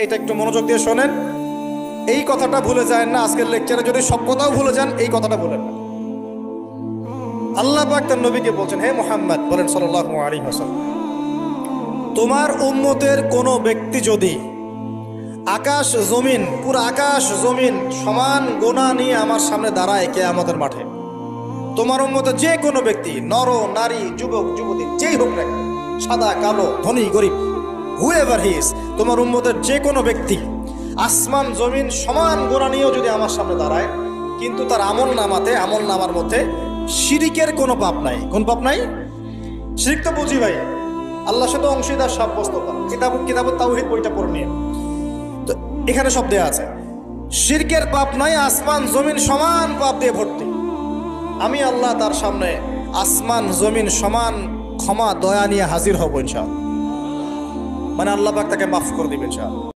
এটা একটু মনোযোগ দিয়ে শোনেন। এই কথাটা ভুলে যায় না। আজকের লেকচারে যদি সব কথাও ভুলে যান, এই কথাটা ভুলেন না। আল্লাহ পাক তার নবীকে বলছেন, হে মুহাম্মদ, বলেন সাল্লাল্লাহু আলাইহি ওয়াসাল্লাম, তোমার উম্মতের কোনো ব্যক্তি যদি আকাশ জমিন, পুরো আকাশ জমিন সমান গোনা নিয়ে আমার সামনে দাঁড়ায় কিয়ামতের মাঠে, তোমার উম্মতের যে কোনো ব্যক্তি, নর নারী, যুবক যুবতী, যেই হোক না, সাদা কালো, ধনী গরিব, হুএভার হি ইজ, তোমার উম্মতের যে কোনো ব্যক্তি আসমান জমিন সমান গোনা নিয়েও যদি আমার সামনে দাঁড়ায়, কিন্তু তার আমল নামার মধ্যে শিরিকের কোনো পাপ নাই। কোন পাপ নাই? শিরিক তো বুঝি ভাই, আল্লাহর সাথে অংশীদার সাব্যস্ত করা। কিতাব তাওহীদ বইটা পড়ে নিয়ে, তো এখানে সব দেয়া আছে। শিরকের পাপ নাই, আসমান জমিন সমান পাপ দিয়ে ভর্তি। আমি আল্লাহ তার সামনে আসমান জমিন সমান ক্ষমা দয়া নিয়ে হাজির হব ইনশাআল্লাহ। মানে আল্লাহ পাক তাকে মাফ করে দিবেন ইনশাআল্লাহ।